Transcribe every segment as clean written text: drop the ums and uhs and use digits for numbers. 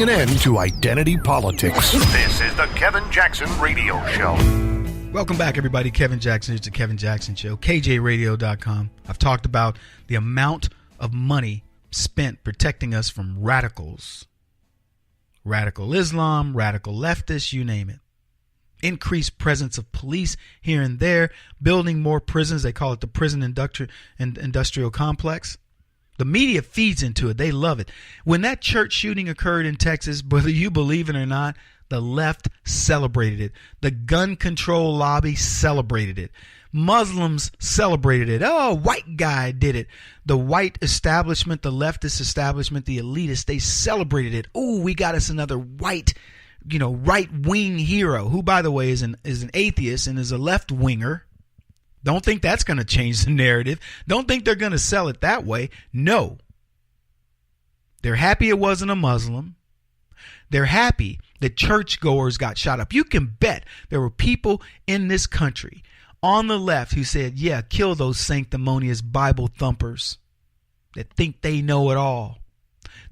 putting an end to identity politics. This is the Kevin Jackson Radio Show. Welcome back, everybody. Kevin Jackson. It's the Kevin Jackson Show. KJRadio.com. I've talked about the amount of money spent protecting us from radicals. Radical Islam, radical leftists, you name it. Increased presence of police here and there, building more prisons. They call it the prison industrial complex. The media feeds into it. They love it. When that church shooting occurred in Texas, whether you believe it or not, the left celebrated it. The gun control lobby celebrated it. Muslims celebrated it. Oh, white guy did it. The white establishment, the leftist establishment, the elitists, they celebrated it. Oh, we got us another white, right-wing hero, who, by the way, is an atheist and is a left-winger. Don't think that's going to change the narrative. Don't think they're going to sell it that way. No. They're happy it wasn't a Muslim. They're happy that churchgoers got shot up. You can bet there were people in this country on the left who said, yeah, kill those sanctimonious Bible thumpers that think they know it all.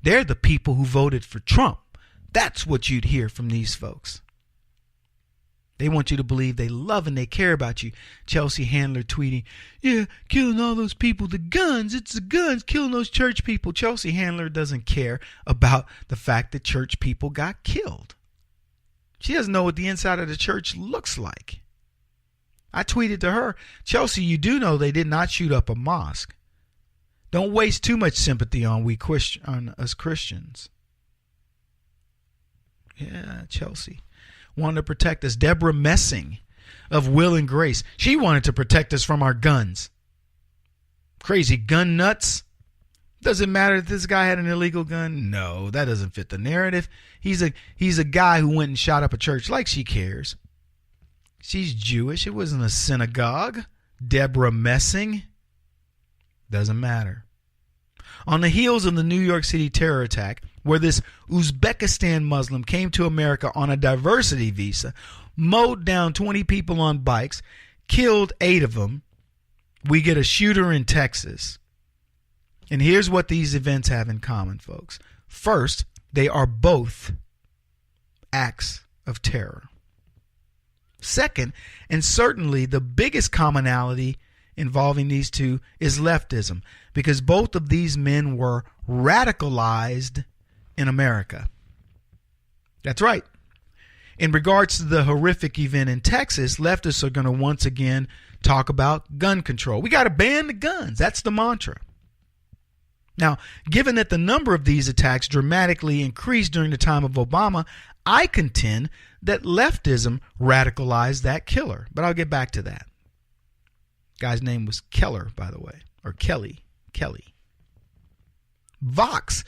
They're the people who voted for Trump. That's what you'd hear from these folks. They want you to believe they love and they care about you. Chelsea Handler tweeting, yeah, killing all those people, the guns, it's the guns killing those church people. Chelsea Handler doesn't care about the fact that church people got killed. She doesn't know what the inside of the church looks like. I tweeted to her, Chelsea, you do know they did not shoot up a mosque. Don't waste too much sympathy on us Christians. Yeah, Chelsea wanted to protect us. Debra Messing of Will and Grace. She wanted to protect us from our guns. Crazy gun nuts. Does it matter if this guy had an illegal gun? No, that doesn't fit the narrative. He's a guy who went and shot up a church. Like she cares. She's Jewish. It wasn't a synagogue. Debra Messing. Doesn't matter. On the heels of the New York City terror attack, where this Uzbekistan Muslim came to America on a diversity visa, mowed down 20 people on bikes, killed 8 of them, we get a shooter in Texas. And here's what these events have in common, folks. First, they are both acts of terror. Second, and certainly the biggest commonality involving these two, is leftism, because both of these men were radicalized in America. That's right. In regards to the horrific event in Texas, leftists are going to once again talk about gun control. We got to ban the guns. That's the mantra. Now, given that the number of these attacks dramatically increased during the time of Obama, I contend that leftism radicalized that killer. But I'll get back to that. Guy's name was Keller, by the way, or Kelly. Vox,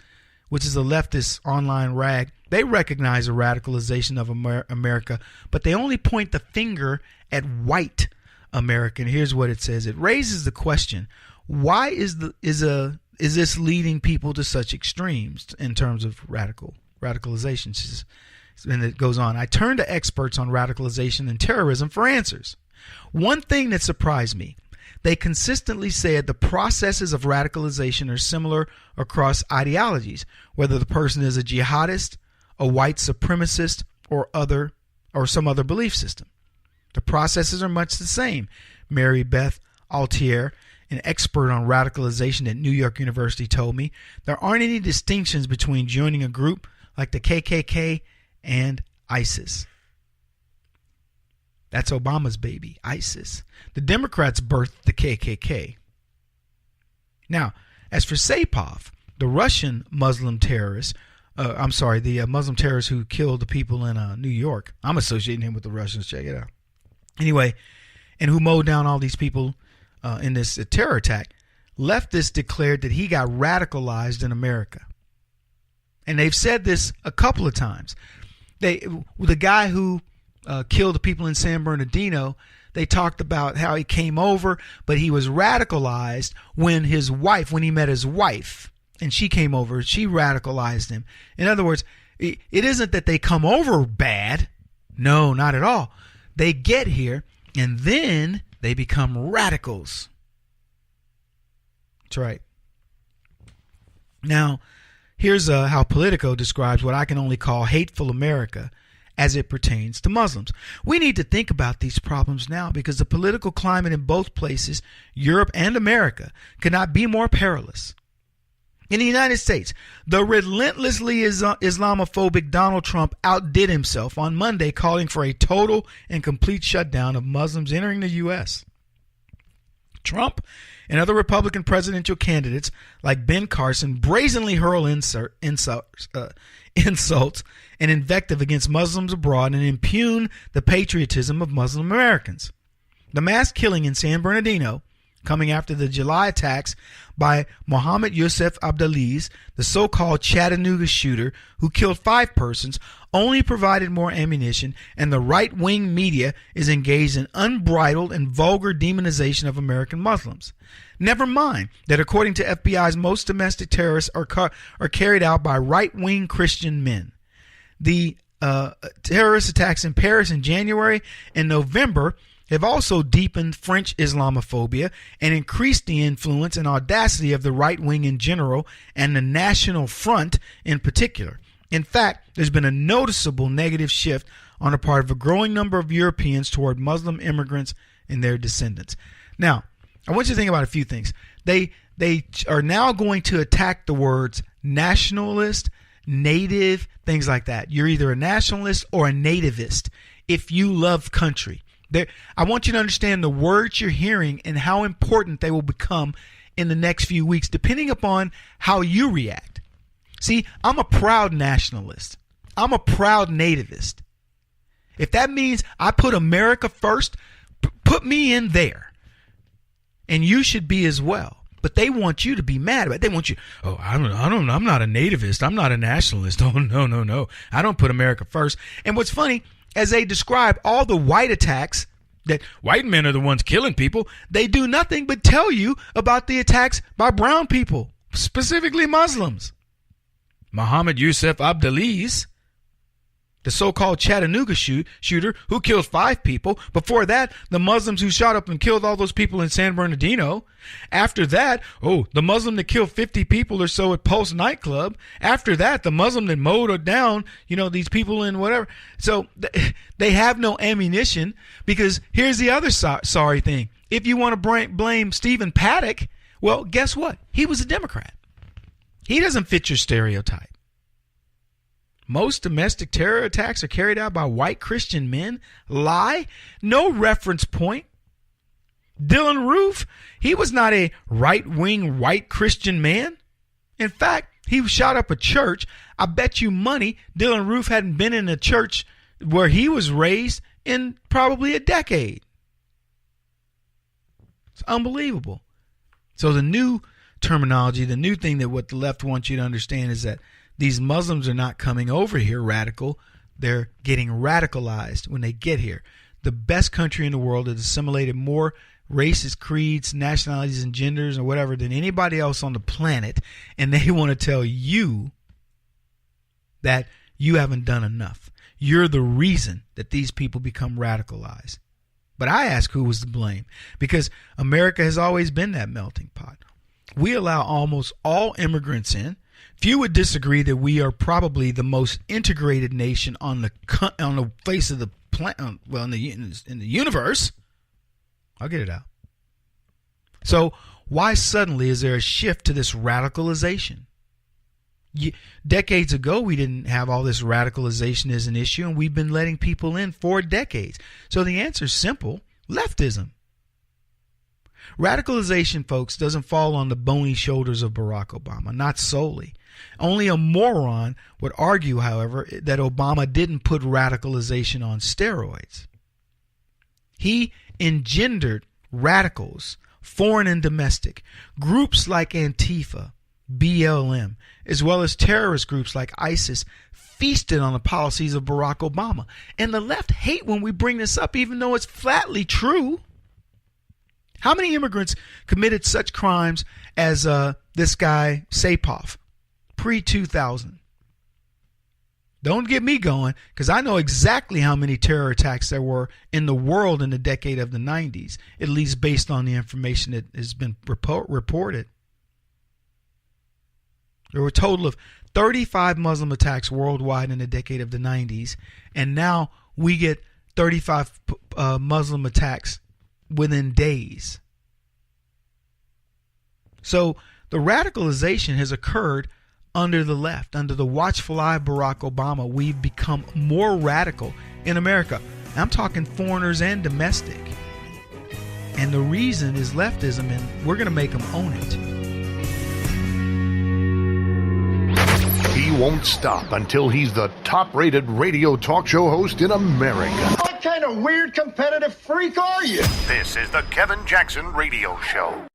which is a leftist online rag, they recognize the radicalization of America, but they only point the finger at white America. And here's what it says. It raises the question, why is this leading people to such extremes in terms of radicalization? And it goes on. I turn to experts on radicalization and terrorism for answers. One thing that surprised me, they consistently said the processes of radicalization are similar across ideologies, whether the person is a jihadist, a white supremacist, or some other belief system. The processes are much the same. Mary Beth Altier, an expert on radicalization at New York University, told me there aren't any distinctions between joining a group like the KKK and ISIS. That's Obama's baby, ISIS. The Democrats birthed the KKK. Now, as for Sapov, the Russian Muslim terrorist, the Muslim terrorist who killed the people in New York. I'm associating him with the Russians. Check it out. Anyway, and who mowed down all these people in this terror attack, leftists declared that he got radicalized in America. And they've said this a couple of times. The guy who killed the people in San Bernardino, they talked about how he came over, but he was radicalized when he met his wife, and she came over, she radicalized him. In other words, it isn't that they come over bad. No, not at all. They get here, and then they become radicals. That's right. Now, Here's how Politico describes what I can only call hateful America as it pertains to Muslims. We need to think about these problems now because the political climate in both places, Europe and America, could not be more perilous. In the United States, the relentlessly Islamophobic Donald Trump outdid himself on Monday, calling for a total and complete shutdown of Muslims entering the U.S. Trump and other Republican presidential candidates like Ben Carson brazenly hurl insults and invective against Muslims abroad and impugn the patriotism of Muslim Americans. The mass killing in San Bernardino, coming after the July attacks by Mohammed Yusuf Abdelaziz, the so-called Chattanooga shooter who killed 5 persons, only provided more ammunition, and the right-wing media is engaged in unbridled and vulgar demonization of American Muslims. Never mind that according to FBI's, most domestic terrorists are carried out by right-wing Christian men. The terrorist attacks in Paris in January and November have also deepened French Islamophobia and increased the influence and audacity of the right wing in general and the National Front in particular. In fact, there's been a noticeable negative shift on the part of a growing number of Europeans toward Muslim immigrants and their descendants. Now, I want you to think about a few things. They are now going to attack the words nationalist, native, things like that. You're either a nationalist or a nativist if you love country. I want you to understand the words you're hearing and how important they will become in the next few weeks, depending upon how you react. See, I'm a proud nationalist. I'm a proud nativist. If that means I put America first, put me in there. And you should be as well. But they want you to be mad about it. They want you, I'm not a nativist. I'm not a nationalist. Oh, no. I don't put America first. And what's funny, as they describe all the white attacks, that white men are the ones killing people, they do nothing but tell you about the attacks by brown people, specifically Muslims. Mohammed Yusuf Abdelaziz, the so-called Chattanooga shooter who killed 5 people. Before that, the Muslims who shot up and killed all those people in San Bernardino. After that, the Muslim that killed 50 people or so at Pulse nightclub. After that, the Muslim that mowed down, these people in whatever. So they have no ammunition, because here's the other sorry thing. If you want to blame Stephen Paddock, well, guess what? He was a Democrat. He doesn't fit your stereotype. Most domestic terror attacks are carried out by white Christian men. Lie. No reference point. Dylan Roof, he was not a right-wing white Christian man. In fact, he shot up a church. I bet you money Dylan Roof hadn't been in a church where he was raised in probably a decade. It's unbelievable. So the new terminology, the new thing that what the left wants you to understand is that these Muslims are not coming over here radical. They're getting radicalized when they get here. The best country in the world has assimilated more races, creeds, nationalities, and genders or whatever than anybody else on the planet. And they want to tell you that you haven't done enough. You're the reason that these people become radicalized. But I ask, who was to blame? Because America has always been that melting pot. We allow almost all immigrants in. Few would disagree that we are probably the most integrated nation on the face of the planet, well, in the universe. I'll get it out. So why suddenly is there a shift to this radicalization? Decades ago, we didn't have all this radicalization as an issue, and we've been letting people in for decades. So the answer is simple: leftism. Radicalization, folks, doesn't fall on the bony shoulders of Barack Obama, not solely. Only a moron would argue, however, that Obama didn't put radicalization on steroids. He engendered radicals, foreign and domestic, groups like Antifa, BLM, as well as terrorist groups like ISIS, feasted on the policies of Barack Obama. And the left hate when we bring this up, even though it's flatly true. How many immigrants committed such crimes as this guy Saipov, pre-2000? Don't get me going, because I know exactly how many terror attacks there were in the world in the decade of the 90s, at least based on the information that has been reported. There were a total of 35 Muslim attacks worldwide in the decade of the 90s, and now we get 35 Muslim attacks within days. So the radicalization has occurred under the left, under the watchful eye of Barack Obama. We've become more radical in America. I'm talking foreigners and domestic. And the reason is leftism, and we're going to make them own it. He won't stop until he's the top-rated radio talk show host in America. What kind of weird competitive freak are you? This is the Kevin Jackson Radio Show.